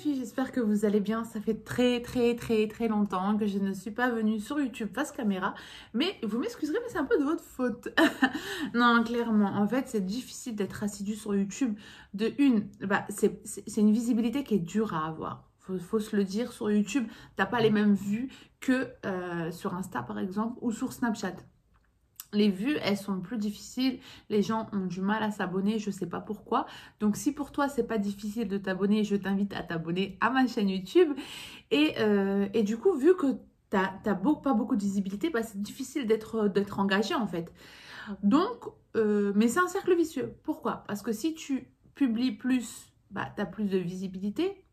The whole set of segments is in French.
filles, j'espère que vous allez bien. Ça fait très longtemps que je ne suis pas venue sur YouTube face caméra. Mais vous m'excuserez, mais c'est un peu de votre faute. Non, clairement, en fait, c'est difficile d'être assidu sur YouTube. De une, c'est une visibilité qui est dure à avoir. Faut se le dire, sur YouTube, t'as pas les mêmes vues que sur Insta, par exemple, ou sur Snapchat. Les vues, elles sont plus difficiles. Les gens ont du mal à s'abonner, je ne sais pas pourquoi. Donc, si pour toi, c'est pas difficile de t'abonner, je t'invite à t'abonner à ma chaîne YouTube. Et du coup, vu que tu n'as pas beaucoup de visibilité, bah, c'est difficile d'être engagé en fait. Donc, mais c'est un cercle vicieux. Pourquoi? Parce que si tu publies plus, bah, tu as plus de visibilité.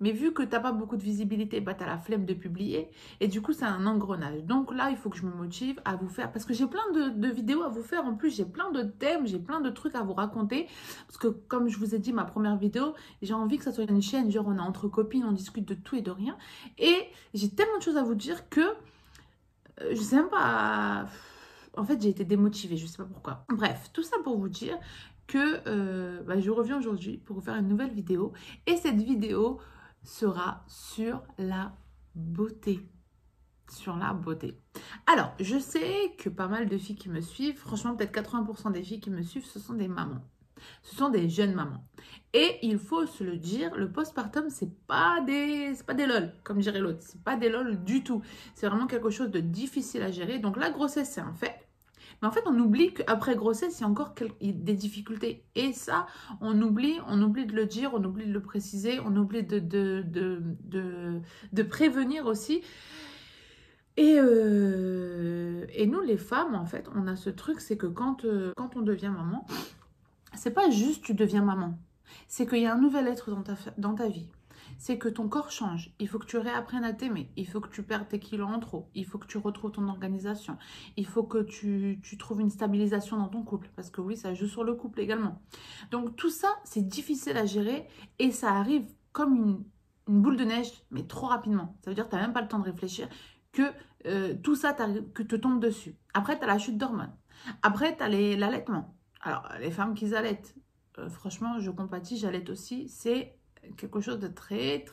Mais vu que tu n'as pas beaucoup de visibilité, bah, tu as la flemme de publier. Et du coup, c'est un engrenage. Donc là, il faut que je me motive à vous faire. Parce que j'ai plein de vidéos à vous faire. En plus, j'ai plein de thèmes, j'ai plein de trucs à vous raconter. Parce que comme je vous ai dit, ma première vidéo, j'ai envie que ça soit une chaîne. Genre, on est entre copines, on discute de tout et de rien. Et j'ai tellement de choses à vous dire que je sais même pas. En fait, j'ai été démotivée. Je sais pas pourquoi. Bref, tout ça pour vous dire que bah, je reviens aujourd'hui pour vous faire une nouvelle vidéo. Et cette vidéo sera sur la beauté. Sur la beauté. Alors, je sais que pas mal de filles qui me suivent, franchement, peut-être 80% des filles qui me suivent, ce sont des mamans. Ce sont des jeunes mamans. Et il faut se le dire, le postpartum, c'est pas des lol, comme dirait l'autre. C'est pas des lol du tout. C'est vraiment quelque chose de difficile à gérer. Donc, la grossesse, c'est un fait. Mais en fait, on oublie qu'après grossesse, il y a encore des difficultés. Et ça, on oublie de le dire, on oublie de le préciser, on oublie de prévenir aussi. Et nous, les femmes, en fait, on a ce truc, c'est que quand on devient maman, c'est pas juste tu deviens maman. C'est qu'il y a un nouvel être dans ta vie. C'est que ton corps change. Il faut que tu réapprennes à t'aimer. Il faut que tu perdes tes kilos en trop. Il faut que tu retrouves ton organisation. Il faut que tu trouves une stabilisation dans ton couple. Parce que oui, ça joue sur le couple également. Donc tout ça, c'est difficile à gérer et ça arrive comme une boule de neige, mais trop rapidement. Ça veut dire que tu n'as même pas le temps de réfléchir que tout ça que te tombe dessus. Après, tu as la chute d'hormones. Après, tu as l'allaitement. Alors, les femmes qui allaitent, franchement, je compatis, j'allaite aussi. C'est quelque chose de très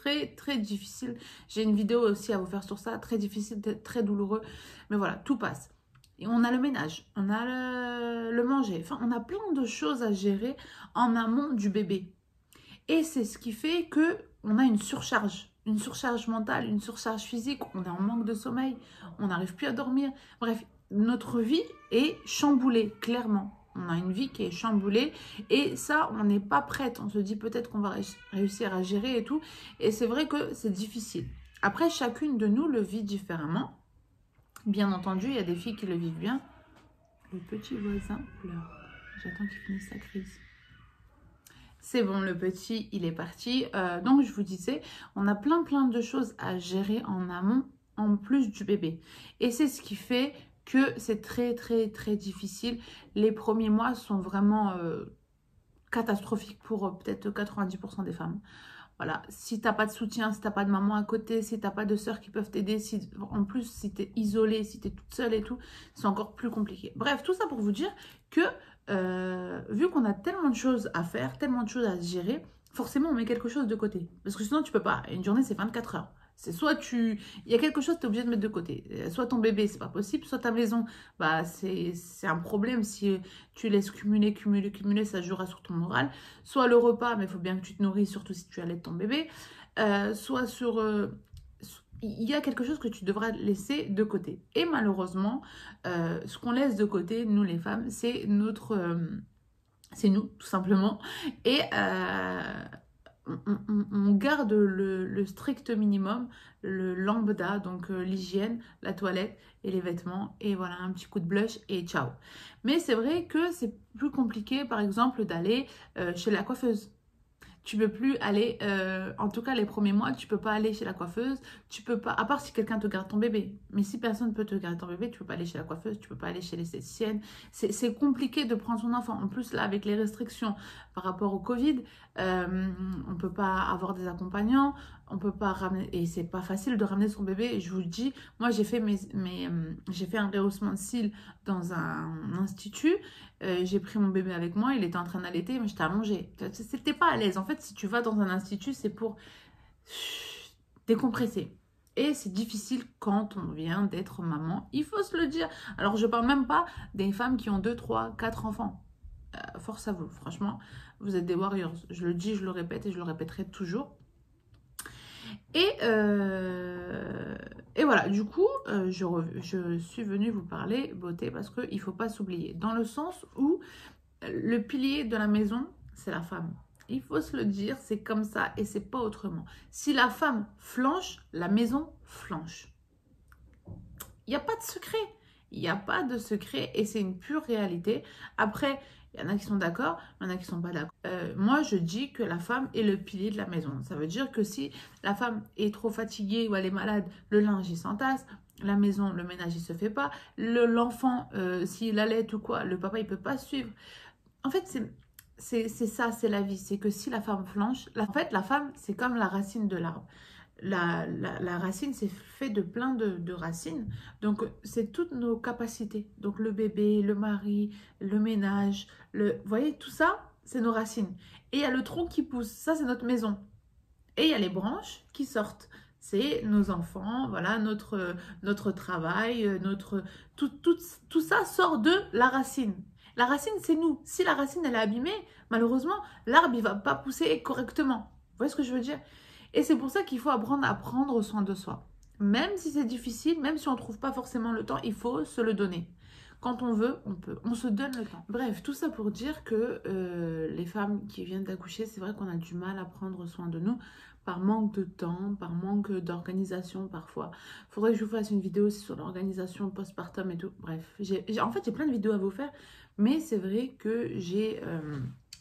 difficile. J'ai une vidéo aussi à vous faire sur ça, très difficile, très douloureux. Mais voilà, tout passe. Et on a le ménage, on a le manger. Enfin, on a plein de choses à gérer en amont du bébé. Et c'est ce qui fait que on a une surcharge mentale, une surcharge physique. On est en manque de sommeil, on n'arrive plus à dormir. Bref, notre vie est chamboulée, clairement. On a une vie qui est chamboulée et ça, on n'est pas prête. On se dit peut-être qu'on va réussir à gérer et tout. Et c'est vrai que c'est difficile. Après, chacune de nous le vit différemment. Bien entendu, il y a des filles qui le vivent bien. Le petit voisin pleure. J'attends qu'il finisse sa crise. C'est bon, le petit, il est parti. Donc, je vous disais, on a plein de choses à gérer en amont, en plus du bébé. Et c'est ce qui fait que c'est très difficile. Les premiers mois sont vraiment catastrophiques pour peut-être 90% des femmes. Voilà, si tu n'as pas de soutien, si tu n'as pas de maman à côté, si tu n'as pas de sœurs qui peuvent t'aider, en plus si tu es isolée, si tu es toute seule et tout, c'est encore plus compliqué. Bref, tout ça pour vous dire que vu qu'on a tellement de choses à faire, tellement de choses à gérer, forcément on met quelque chose de côté. Parce que sinon tu peux pas, une journée c'est 24 heures. C'est soit il y a quelque chose que tu es obligé de mettre de côté. Soit ton bébé, c'est pas possible, soit ta maison, bah c'est un problème si tu laisses cumuler, ça jouera sur ton moral. Soit le repas, mais il faut bien que tu te nourris, surtout si tu allaites ton bébé. Soit sur... il y a quelque chose que tu devras laisser de côté. Et malheureusement, ce qu'on laisse de côté, nous les femmes, c'est c'est nous, tout simplement. Et on garde le strict minimum, le lambda, donc l'hygiène, la toilette et les vêtements. Et voilà, un petit coup de blush et ciao. Mais c'est vrai que c'est plus compliqué, par exemple, d'aller chez la coiffeuse. Tu peux plus aller, en tout cas les premiers mois, tu peux pas aller chez la coiffeuse, tu peux pas, à part si quelqu'un te garde ton bébé. Mais si personne ne peut te garder ton bébé, tu peux pas aller chez la coiffeuse, tu peux pas aller chez l'esthéticienne. C'est compliqué de prendre son enfant. En plus là, avec les restrictions par rapport au Covid, on peut pas avoir des accompagnants, on peut pas ramener, et c'est pas facile de ramener son bébé. Et je vous le dis, moi j'ai fait j'ai fait un rehaussement de cils dans un institut. J'ai pris mon bébé avec moi, il était en train d'allaiter, mais j'étais allongée. C'était pas à l'aise. En fait, si tu vas dans un institut, c'est pour décompresser. Et c'est difficile quand on vient d'être maman, il faut se le dire. Alors je parle même pas des femmes qui ont 2, 3, 4 enfants. Force à vous, franchement, vous êtes des warriors. Je le dis, je le répète et je le répéterai toujours. Et voilà, du coup, je suis venue vous parler beauté parce qu'il ne faut pas s'oublier. Dans le sens où le pilier de la maison, c'est la femme. Il faut se le dire, c'est comme ça et c'est pas autrement. Si la femme flanche, la maison flanche. Il n'y a pas de secret. Il n'y a pas de secret et c'est une pure réalité. Après, il y en a qui sont d'accord, il y en a qui ne sont pas d'accord. Moi, je dis que la femme est le pilier de la maison. Ça veut dire que si la femme est trop fatiguée ou elle est malade, le linge, il s'entasse. La maison, le ménage, il ne se fait pas. L'enfant, s'il allait ou quoi, le papa, il ne peut pas suivre. En fait, c'est ça, c'est la vie. C'est que si la femme flanche, en fait, la femme, c'est comme la racine de l'arbre. La racine, c'est fait de plein de racines. Donc, c'est toutes nos capacités. Donc, le bébé, le mari, le ménage, vous voyez, tout ça, c'est nos racines. Et il y a le tronc qui pousse. Ça, c'est notre maison. Et il y a les branches qui sortent. C'est nos enfants, voilà, notre travail, tout ça sort de la racine. La racine, c'est nous. Si la racine, elle est abîmée, malheureusement, l'arbre, il ne va pas pousser correctement. Vous voyez ce que je veux dire? Et c'est pour ça qu'il faut apprendre à prendre soin de soi. Même si c'est difficile, même si on ne trouve pas forcément le temps, il faut se le donner. Quand on veut, on peut. On se donne le temps. Bref, tout ça pour dire que les femmes qui viennent d'accoucher, c'est vrai qu'on a du mal à prendre soin de nous par manque de temps, par manque d'organisation parfois. Faudrait que je vous fasse une vidéo aussi sur l'organisation postpartum et tout. Bref, en fait, j'ai plein de vidéos à vous faire, mais c'est vrai que j'ai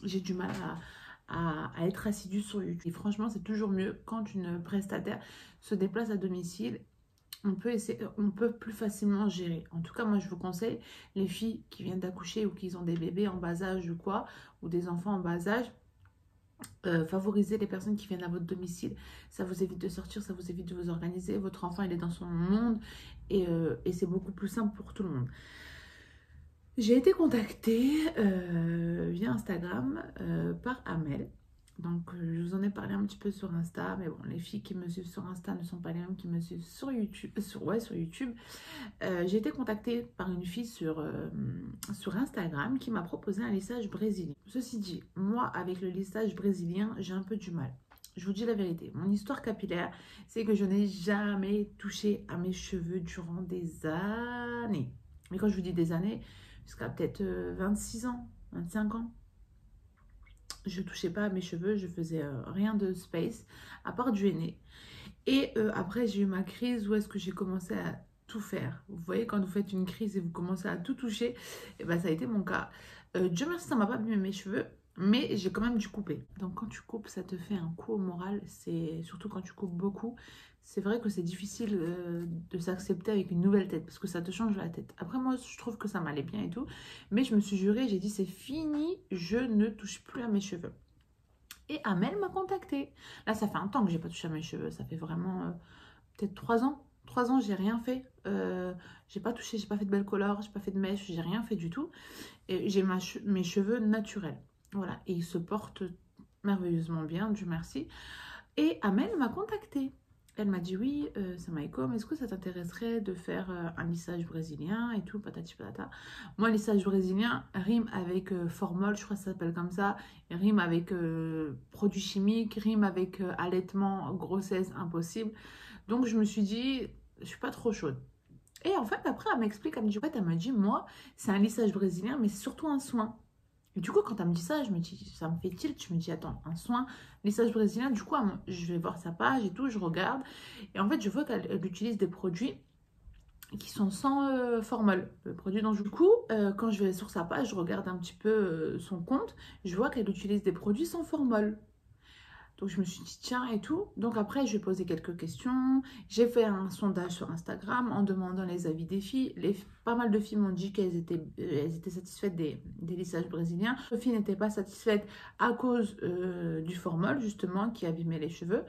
du mal à être assidue sur YouTube. Et franchement, c'est toujours mieux quand une prestataire se déplace à domicile. On peut plus facilement gérer. En tout cas, moi, je vous conseille, les filles qui viennent d'accoucher ou qui ont des bébés en bas âge ou quoi, ou des enfants en bas âge, favorisez les personnes qui viennent à votre domicile. Ça vous évite de sortir, ça vous évite de vous organiser. Votre enfant, il est dans son monde et c'est beaucoup plus simple pour tout le monde. J'ai été contactée via Instagram par Amel. Donc, je vous en ai parlé un petit peu sur Insta. Mais bon, les filles qui me suivent sur Insta ne sont pas les mêmes qui me suivent sur YouTube. Sur YouTube. J'ai été contactée par une fille sur Instagram qui m'a proposé un lissage brésilien. Ceci dit, moi, avec le lissage brésilien, j'ai un peu du mal. Je vous dis la vérité. Mon histoire capillaire, c'est que je n'ai jamais touché à mes cheveux durant des années. Mais quand je vous dis des années, jusqu'à peut-être 26 ans, 25 ans. Je ne touchais pas à mes cheveux, je faisais rien de space, à part du henné. Et après, j'ai eu ma crise où est-ce que j'ai commencé à tout faire. Vous voyez, quand vous faites une crise et vous commencez à tout toucher, et ben, ça a été mon cas. Dieu merci, ça ne m'a pas abîmé mes cheveux, mais j'ai quand même dû couper. Donc quand tu coupes, ça te fait un coup au moral, surtout quand tu coupes beaucoup. C'est vrai que c'est difficile de s'accepter avec une nouvelle tête parce que ça te change la tête. Après, moi, je trouve que ça m'allait bien et tout. Mais je me suis jurée, j'ai dit, c'est fini, je ne touche plus à mes cheveux. Et Amel m'a contactée. Là, ça fait un temps que j'ai pas touché à mes cheveux. Ça fait vraiment peut-être 3 ans. 3 ans, j'ai rien fait. J'ai pas touché, j'ai pas fait de belle color, j'ai pas fait de mèche, j'ai rien fait du tout. Et j'ai mes cheveux naturels. Voilà. Et ils se portent merveilleusement bien, Dieu merci. Et Amel m'a contactée. Elle m'a dit oui, Samaïkom, est-ce que ça t'intéresserait de faire un lissage brésilien et tout, patati patata. Moi, lissage brésilien rime avec formol, je crois que ça s'appelle comme ça, rime avec produits chimiques, rime avec allaitement, grossesse impossible. Donc, je me suis dit, je suis pas trop chaude. Et en fait, après, elle m'explique, elle me dit, moi, c'est un lissage brésilien, mais c'est surtout un soin. Et du coup, quand elle me dit ça, je me dis, ça me fait tilt. Je me dis, attends, un soin, lissage brésilien. Du coup, je vais voir sa page et tout, je regarde. Et en fait, je vois qu'elle utilise des produits qui sont sans formol. Produits dont, du coup, quand je vais sur sa page, je regarde un petit peu son compte. Je vois qu'elle utilise des produits sans formol. Donc, je me suis dit, tiens, et tout. Donc, après, je vais poser quelques questions. J'ai fait un sondage sur Instagram en demandant les avis des filles. Pas mal de filles m'ont dit qu'elles étaient satisfaites des lissages brésiliens. Les filles n'étaient pas satisfaites à cause du formol, justement, qui abîmait les cheveux.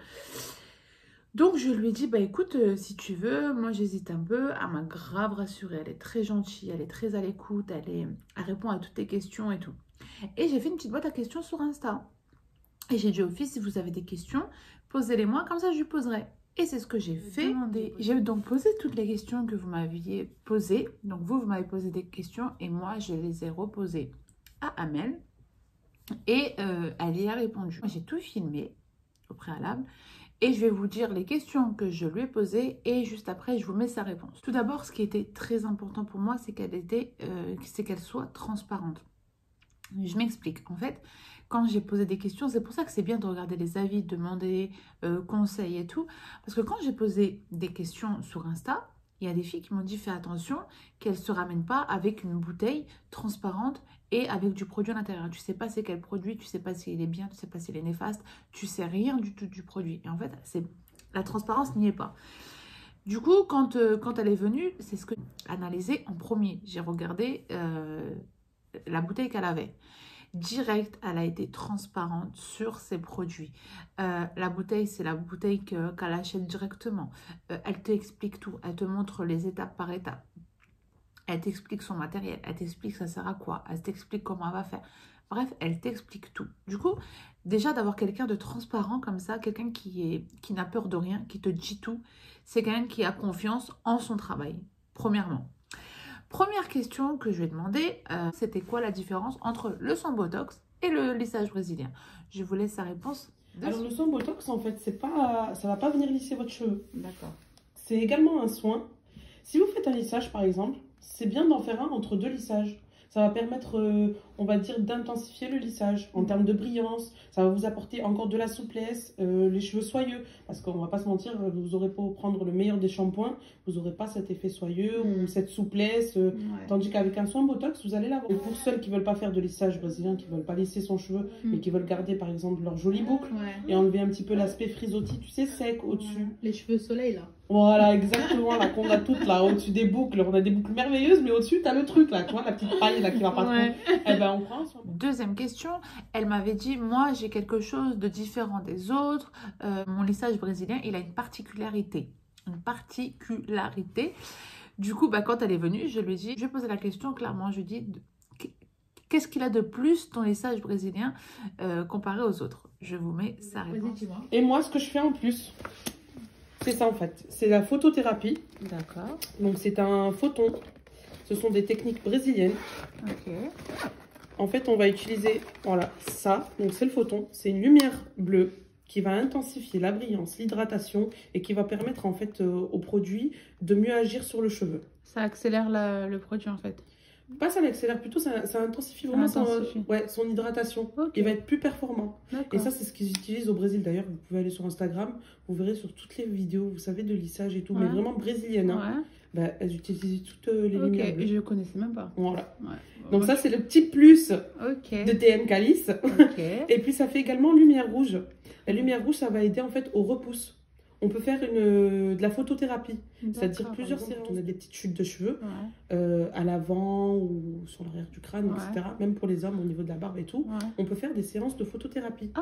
Donc, je lui ai dit, bah écoute, si tu veux, moi, j'hésite un peu. Elle m'a grave rassurée. Elle est très gentille, elle est très à l'écoute, elle répond à toutes tes questions et tout. Et j'ai fait une petite boîte à questions sur Insta. Et j'ai dit au fils, si vous avez des questions, posez-les-moi, comme ça je lui poserai. Et c'est ce que j'ai fait. J'ai donc posé toutes les questions que vous m'aviez posées. Donc vous m'avez posé des questions et moi, je les ai reposées à Amel. Et elle y a répondu. J'ai tout filmé au préalable. Et je vais vous dire les questions que je lui ai posées et juste après, je vous mets sa réponse. Tout d'abord, ce qui était très important pour moi, c'est qu'elle soit transparente. Je m'explique. En fait, quand j'ai posé des questions, c'est pour ça que c'est bien de regarder les avis, de demander conseils et tout. Parce que quand j'ai posé des questions sur Insta, il y a des filles qui m'ont dit fais attention qu'elles ne se ramènent pas avec une bouteille transparente et avec du produit à l'intérieur. Tu ne sais pas c'est quel produit, tu ne sais pas s'il est bien, tu ne sais pas s'il est néfaste, tu ne sais rien du tout du produit. Et en fait, la transparence n'y est pas. Du coup, quand elle est venue, c'est ce que j'ai analysé en premier. J'ai regardé la bouteille qu'elle avait. Direct, elle a été transparente sur ses produits. La bouteille, c'est la bouteille qu'elle achète directement. Elle t'explique tout. Elle te montre les étapes par étapes. Elle t'explique son matériel. Elle t'explique ça sert à quoi. Elle t'explique comment elle va faire. Bref, elle t'explique tout. Du coup, déjà d'avoir quelqu'un de transparent comme ça, quelqu'un qui n'a peur de rien, qui te dit tout, c'est quelqu'un qui a confiance en son travail, premièrement. Première question que je lui ai demandé, c'était quoi la différence entre le soin Botox et le lissage brésilien? Je vous laisse sa réponse. Alors le soin Botox, en fait, ça va pas venir lisser votre cheveu. D'accord. C'est également un soin. Si vous faites un lissage, par exemple, c'est bien d'en faire un entre deux lissages. Ça va permettre, on va dire, d'intensifier le lissage en termes de brillance. Ça va vous apporter encore de la souplesse, les cheveux soyeux. Parce qu'on va pas se mentir, vous aurez beau prendre le meilleur des shampoings, vous n'aurez pas cet effet soyeux ou cette souplesse. Tandis qu'avec un soin Botox, vous allez l'avoir. Et pour ceux qui veulent pas faire de lissage brésilien, qui veulent pas lisser son cheveu, mais qui veulent garder par exemple leur jolie boucle et enlever un petit peu l'aspect frisottis, tu sais, sec au-dessus. Les cheveux soleil là. Voilà, exactement, là qu'on a toutes là, au-dessus des boucles. On a des boucles merveilleuses, mais au-dessus, tu as le truc là, tu vois, la petite paille là qui va pas trop. Eh ben, on prend un soin. Deuxième question, elle m'avait dit, moi j'ai quelque chose de différent des autres. Mon lissage brésilien, il a une particularité. Une particularité. Du coup, quand elle est venue, je lui ai dit, je lui ai posé la question clairement, je lui ai dit, qu'est-ce qu'il a de plus ton lissage brésilien comparé aux autres? Je vous mets sa réponse. Et moi, ce que je fais en plus, c'est ça en fait, c'est la photothérapie. D'accord. Donc c'est un photon, ce sont des techniques brésiliennes. Ok. En fait, on va utiliser, voilà, ça, donc c'est le photon, c'est une lumière bleue qui va intensifier la brillance, l'hydratation et qui va permettre en fait au produit de mieux agir sur le cheveu. Ça accélère le produit en fait. Pas ça l'accélère, plutôt ça intensifie vraiment son hydratation. Okay. Il va être plus performant. Et ça, c'est ce qu'ils utilisent au Brésil. D'ailleurs, vous pouvez aller sur Instagram, vous verrez sur toutes les vidéos, vous savez, de lissage et tout, mais vraiment brésiliennes. Hein. Bah, elles utilisent toutes les lumières. Je ne connaissais même pas. Voilà. Donc ça, c'est le petit plus de TN Calice. Et puis, ça fait également lumière rouge. La lumière rouge, ça va aider en fait au repousse. On peut faire de la photothérapie, c'est-à-dire plusieurs séances. On a des petites chutes de cheveux à l'avant ou sur l'arrière du crâne, etc. Même pour les hommes au niveau de la barbe et tout. On peut faire des séances de photothérapie,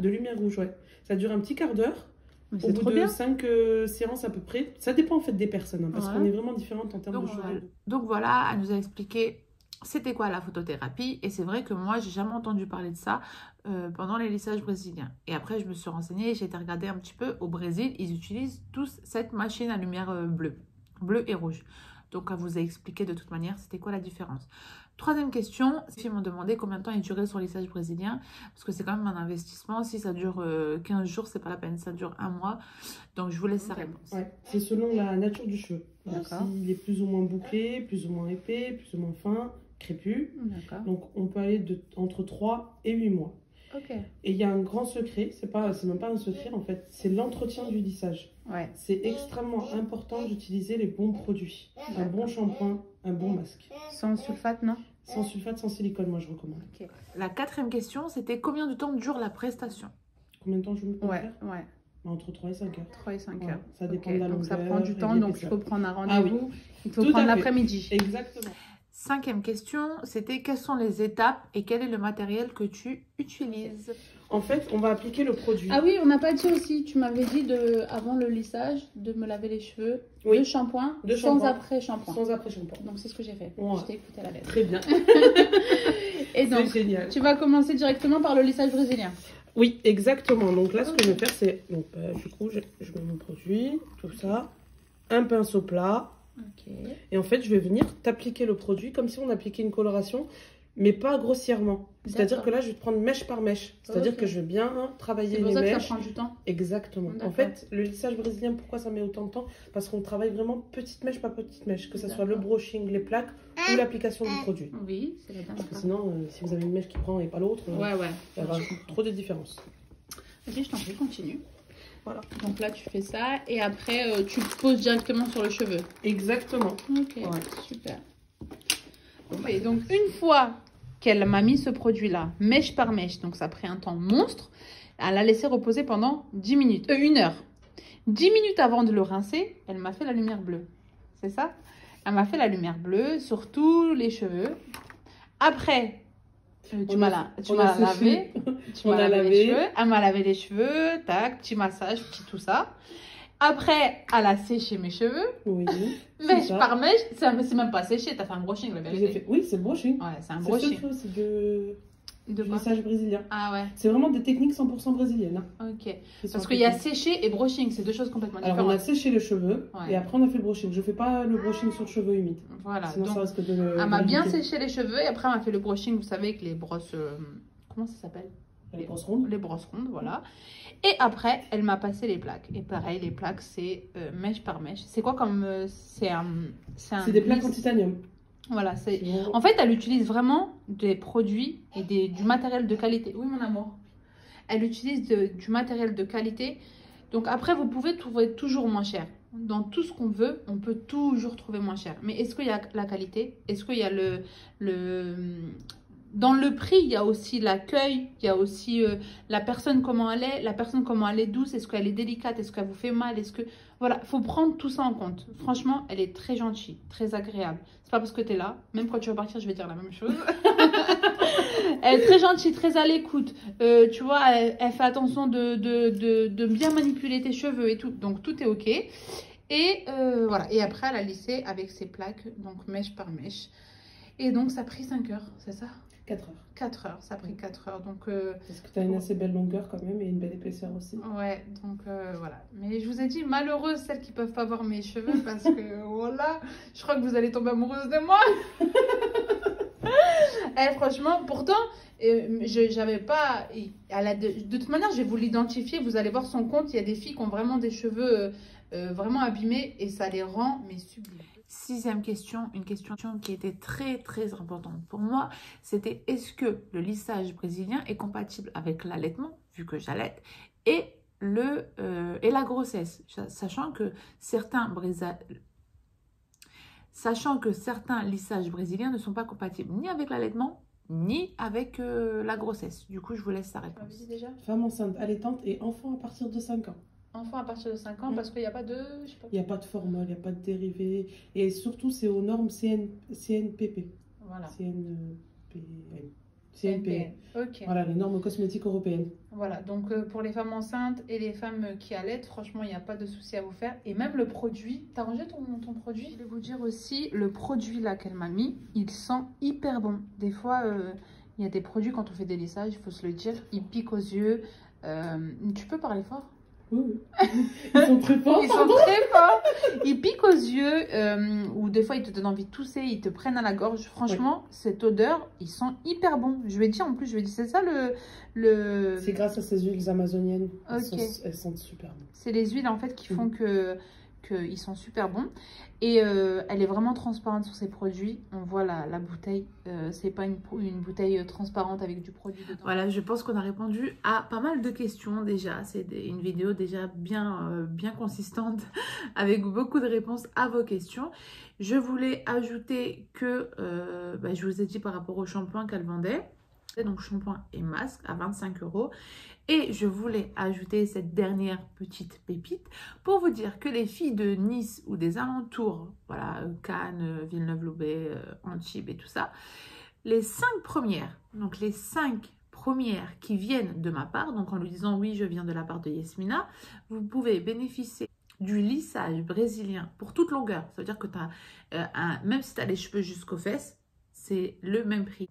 de lumière rouge. Ça dure un petit quart d'heure. Au bout de 5 séances à peu près. Ça dépend en fait des personnes, hein, parce qu'on est vraiment différentes en termes de cheveux. Donc voilà, elle nous a expliqué c'était quoi la photothérapie. Et c'est vrai que moi, j'ai jamais entendu parler de ça pendant les lissages brésiliens. Et après, je me suis renseignée, j'ai été regarder un petit peu. Au Brésil, ils utilisent tous cette machine à lumière bleue et rouge. Donc, elle vous a expliqué de toute manière c'était quoi la différence. Troisième question, ils m'ont demandé combien de temps il durait son lissage brésilien, parce que c'est quand même un investissement. Si ça dure 15 jours, c'est pas la peine, ça dure 1 mois. Donc, je vous laisse sa réponse. C'est selon la nature du cheveu. S'il est plus ou moins bouclé, plus ou moins épais, plus ou moins fin, crépus. Donc, on peut aller entre 3 et 8 mois. Et il y a un grand secret, c'est même pas un secret en fait, c'est l'entretien du lissage. C'est extrêmement important d'utiliser les bons produits. Un bon shampoing, un bon masque. Sans sulfate, non? Sans sulfate, sans silicone, moi je recommande. La quatrième question, c'était combien de temps dure la prestation? Combien de temps je me peux faire entre 3 et 5 heures. 3 et 5 heures. Ça dépend de la longueur. Donc ça prend du temps, donc il faut prendre un rendez-vous. Il faut prendre l'après-midi. Exactement. Cinquième question, c'était quelles sont les étapes et quel est le matériel que tu utilises? En fait, on va appliquer le produit. Ah oui, on n'a pas dit aussi, tu m'avais dit avant le lissage, de me laver les cheveux, de shampoing, sans après-shampoing. Sans après-shampoing. Donc c'est ce que j'ai fait. Je t'ai écouté à la lettre. Très bien. Et donc, génial. Tu vas commencer directement par le lissage brésilien. Oui, exactement. Donc là, ce que je vais faire, c'est... Donc, du coup, je mets mon produit, tout ça. Un pinceau plat. Ok. Et en fait, je vais venir t'appliquer le produit comme si on appliquait une coloration, mais pas grossièrement. C'est-à-dire que là, je vais te prendre mèche par mèche. C'est-à-dire que je vais bien travailler les mèches. C'est pour ça que ça prend du temps. Exactement. En fait, le lissage brésilien, pourquoi ça met autant de temps? Parce qu'on travaille vraiment petite mèche par petite mèche, que ce soit le brushing, les plaques ou l'application du produit. Oui, c'est la dernière. Parce que sinon, si vous avez une mèche qui prend et pas l'autre, il y aura trop de différence. Ok, je t'en prie, continue. Voilà. Donc là, tu fais ça et après, tu le poses directement sur le cheveu. Exactement. Ok, super. Et donc, une fois qu'elle m'a mis ce produit-là, mèche par mèche, donc ça a pris un temps monstre, elle a laissé reposer pendant 10 minutes, 1 heure. 10 minutes avant de le rincer, elle m'a fait la lumière bleue. C'est ça? Elle m'a fait la lumière bleue sur tous les cheveux. Après, tu m'as lavé. Tu m'as lavé les cheveux. Elle m'a lavé les cheveux. Tac, petit massage, petit tout ça. Après, elle a séché mes cheveux. Oui. Mèche par mèche. C'est même pas séché. T'as fait un brushing, la vérité. Oui, c'est le brushing. Ouais, c'est un brushing. C'est du lissage brésilien. Ah ouais. C'est vraiment des techniques 100% brésiliennes. Hein. Ok. Parce qu'il y a séché et brushing. C'est deux choses complètement différentes. Alors, on a séché les cheveux et après, on a fait le brushing. Je fais pas le brushing sur le cheveu humide. Voilà. Sinon, donc, ça risque de elle m'a bien séché les cheveux et après, elle m'a fait le brushing, vous savez, avec les brosses... comment ça s'appelle? Les brosses rondes. Les brosses rondes, voilà. Et après, elle m'a passé les plaques. Et pareil, les plaques, c'est mèche par mèche. C'est quoi comme... c'est des plaques en titanium. Voilà. En fait, elle utilise vraiment des produits et du matériel de qualité. Oui, mon amour. Elle utilise du matériel de qualité. Donc après, vous pouvez trouver toujours moins cher. Dans tout ce qu'on veut, on peut toujours trouver moins cher. Mais est-ce qu'il y a la qualité? Est-ce qu'il y a Dans le prix, il y a aussi l'accueil, il y a aussi la personne comment elle est, la personne comment elle est douce, est-ce qu'elle est délicate, est-ce qu'elle vous fait mal, Voilà, il faut prendre tout ça en compte. Franchement, elle est très gentille, très agréable. C'est pas parce que tu es là, même quand tu vas partir, je vais dire la même chose. Elle est très gentille, très à l'écoute. Tu vois, elle fait attention de bien manipuler tes cheveux et tout. Donc, tout est OK. Et voilà. Et après, elle a lissé avec ses plaques, donc mèche par mèche. Et donc, ça a pris 5 heures, c'est ça? 4 heures. 4 heures, ça a pris 4 heures. Donc, parce que tu as une assez belle longueur quand même et une belle épaisseur aussi. Ouais, donc voilà. Mais je vous ai dit, malheureuse celles qui peuvent pas voir mes cheveux parce que voilà, je crois que vous allez tomber amoureuse de moi. Franchement, pourtant, j'avais pas... de toute manière, je vais vous l'identifier. Vous allez voir son compte. Il y a des filles qui ont vraiment des cheveux vraiment abîmés et ça les rend mais sublimes. 6e question, une question qui était très très importante pour moi, c'était est-ce que le lissage brésilien est compatible avec l'allaitement, vu que j'allaite, et la grossesse, sachant que certains lissages brésiliens ne sont pas compatibles ni avec l'allaitement, ni avec la grossesse. Du coup, je vous laisse sa réponse. Déjà femme enceinte, allaitante et enfant à partir de 5 ans. Enfant à partir de 5 ans, parce qu'il n'y a pas de... Il n'y a pas de formol, il n'y a pas de dérivé. Et surtout, c'est aux normes CNPP. Voilà. CNPN. Ok. Voilà, les normes cosmétiques européennes. Voilà, donc pour les femmes enceintes et les femmes qui allaitent, franchement, il n'y a pas de souci à vous faire. Et même le produit, t'as rangé ton produit? Je vais vous dire aussi, le produit là qu'elle m'a mis, il sent hyper bon. Des fois, il y a des produits, quand on fait des lissages, il faut se le dire, ils piquent aux yeux. Tu peux parler fort? Oui. Ils sont très forts. Ils sont très forts. Ils piquent aux yeux ou des fois ils te donnent envie de tousser, ils te prennent à la gorge. Franchement, cette odeur, ils sont hyper bons. Je vais dire en plus, c'est ça le... C'est grâce à ces huiles amazoniennes. Okay. Elles sentent super bon. C'est les huiles en fait qui font qu'ils sont super bons. Et elle est vraiment transparente sur ses produits. On voit la bouteille. C'est pas une bouteille transparente avec du produit dedans. Voilà, je pense qu'on a répondu à pas mal de questions déjà. C'est une vidéo déjà bien consistante avec beaucoup de réponses à vos questions. Je voulais ajouter que je vous ai dit par rapport au shampoing qu'elle vendait. Donc shampoing et masque à 25 €. Et je voulais ajouter cette dernière petite pépite pour vous dire que les filles de Nice ou des alentours, voilà, Cannes, Villeneuve-Loubet, Antibes et tout ça, les 5 premières, donc les 5 premières qui viennent de ma part, donc en lui disant oui, je viens de la part de Yasmina, vous pouvez bénéficier du lissage brésilien pour toute longueur. Ça veut dire que tu as, même si tu as les cheveux jusqu'aux fesses, c'est le même prix.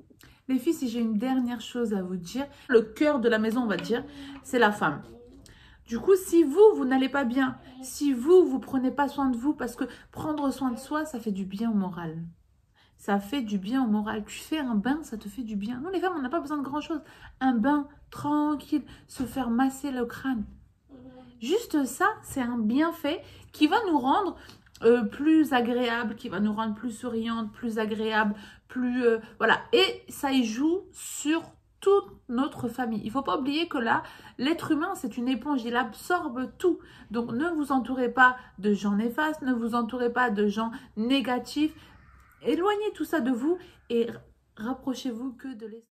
Les filles, si j'ai une dernière chose à vous dire, le cœur de la maison, on va dire, c'est la femme. Du coup, si vous n'allez pas bien, si vous prenez pas soin de vous, parce que prendre soin de soi, ça fait du bien au moral. Ça fait du bien au moral. Tu fais un bain, ça te fait du bien. Nous, les femmes, on n'a pas besoin de grand-chose. Un bain tranquille, se faire masser le crâne. Juste ça, c'est un bienfait qui va nous rendre plus agréable, qui va nous rendre plus souriante, plus agréable, plus... voilà. Et ça y joue sur toute notre famille. Il ne faut pas oublier que là, l'être humain, c'est une éponge. Il absorbe tout. Donc, ne vous entourez pas de gens néfastes, ne vous entourez pas de gens négatifs. Éloignez tout ça de vous et rapprochez-vous que de l'esprit.